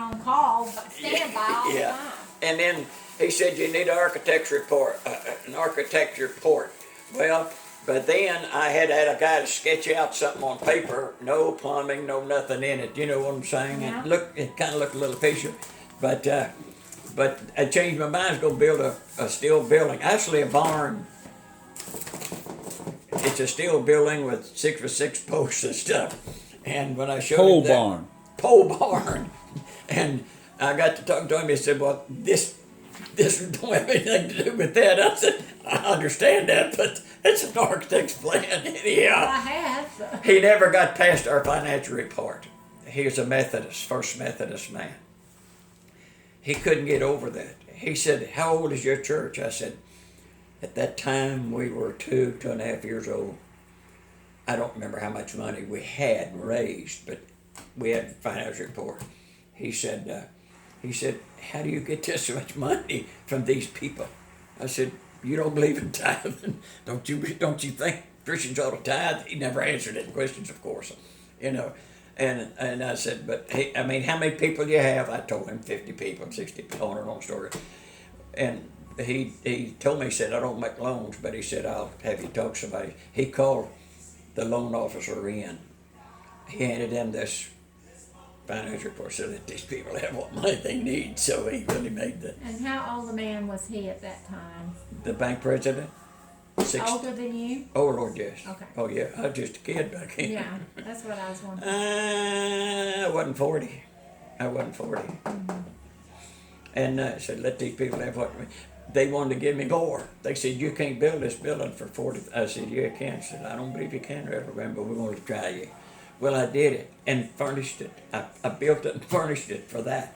on call, standby all the Yeah. time. And then he said you need an architect's report, an architect's report. Well, but then I had a guy to sketch out something on paper, no plumbing, no nothing in it. You know what I'm saying? Yeah. It kind of looked a little fishy, but I changed my mind. I was going to build a steel building, actually a barn. It's a steel building with 6x6 posts and stuff. And when I showed Pole him that, barn. pole barn, and I got to talk to him. He said, "Well, this don't have anything to do with that." I said, "I understand that, but it's an architect's plan." Anyhow, I have, so. he never got past our financial report. He was a Methodist, First Methodist man. He couldn't get over that. He said, "How old is your church?" I said, "At that time we were 2.5 years old. I don't remember how much money we had raised, but we had a financial report." He said, "How do you get this much money from these people?" I said, "You don't believe in tithing? Don't you think Christians ought to tithe?" He never answered any questions, of course, you know. And I said, "But hey, I mean, how many people do you have?" I told him 50 people, 60 people, on a long story. And he told me, he said, "I don't make loans," but he said, "I'll have you talk to somebody." He called the loan officer in. He handed him this financial report so that these people have what money they need. So he really made And how old a man was he at that time? the bank president. Older than you? Oh Lord, yes. Okay. Oh yeah, I was just a kid back then. Yeah, that's what I was wondering. I wasn't 40. I wasn't 40. And I said, "Let these people have what they wanted to give me more." They said, "You can't build this building for 40." I said, "Yeah, I can." I said, "I don't believe you can, Reverend Graham, but we're going to try you." Well, I did it and furnished it. I built it and furnished it for that.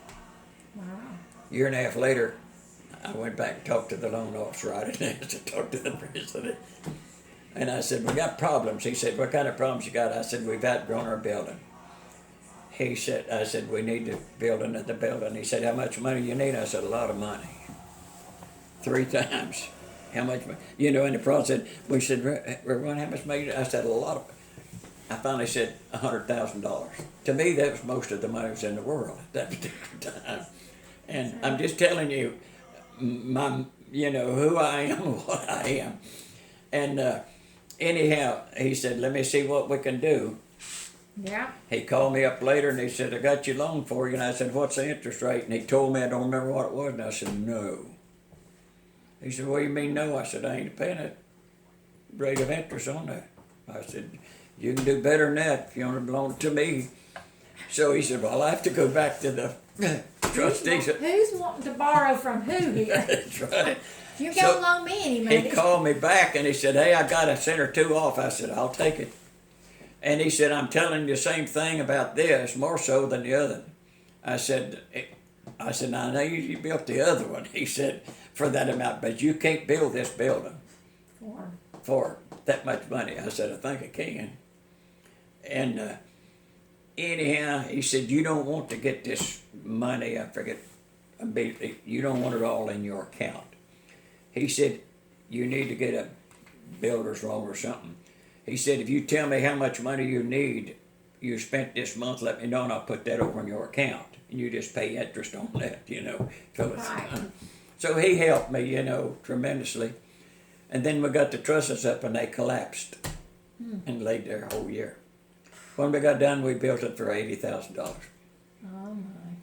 Wow. A year and a half later, I went back and talked to the loan officer. I didn't have to talk to the president. And I said, "We got problems." He said, "What kind of problems you got?" I said, "We've outgrown our building." I said, "We need to build another building." He said, "How much money you need?" I said, "A lot of money." 3 times. How much money? You know, and the president said, we said, "Reverend, how much money?" I said, "A lot of." I finally said $100,000. To me, that was most of the money was in the world at that particular time. And I'm just telling you, who I am and what I am. And anyhow, he said, "Let me see what we can do." Yeah. He called me up later and he said, "I got your loan for you." And I said, "What's the interest rate?" And he told me, I don't remember what it was. And I said, "No." He said, "What do you mean no?" I said, "I ain't paying a rate of interest on that." I said, "You can do better than that if you want to loan it to me." So he said, "Well, I'll have to go back to the trustees." Who's wanting to borrow from who here? That's right. If you So, don't loan me any money. He called me back and he said, "Hey, I got a cent or two off." I said, "I'll take it." And he said, "I'm telling you the same thing about this, more so than the other." I said, "Now, I know you built the other one." He said, "For that amount, but you can't build this building for that much money." I said, "I think I can." And anyhow, he said, "You don't want to get this money," I forget, "you don't want it all in your account." He said, "You need to get a builder's loan or something." He said, "If you tell me how much money you need, you spent this month, let me know and I'll put that over in your account. And you just pay interest on that, till it's Right. done." So he helped me, tremendously. And then we got the trusses up and they collapsed and laid there a whole year. When we got done, we built it for $80,000. Oh my.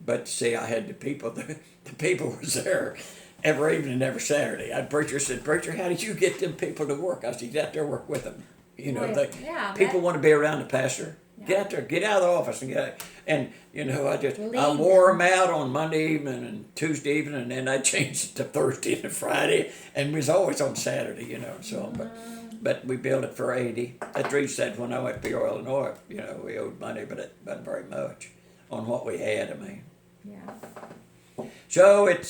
But see, I had the people, the people was there every evening, every Saturday. Preacher said, "Preacher, how did you get them people to work?" I said, "Get out there, work with them." Well, yeah, people that- want to be around the pastor. Yeah. Get out there, get out of the office and get out. And, I Lead wore them. them out on Monday evening and Tuesday evening, and then I changed it to Thursday and Friday, and it was always on Saturday, so on. But we built it for 80. That's the reason said when I went to Peoria, Illinois, we owed money, but it wasn't very much on what we had, Yeah. So it's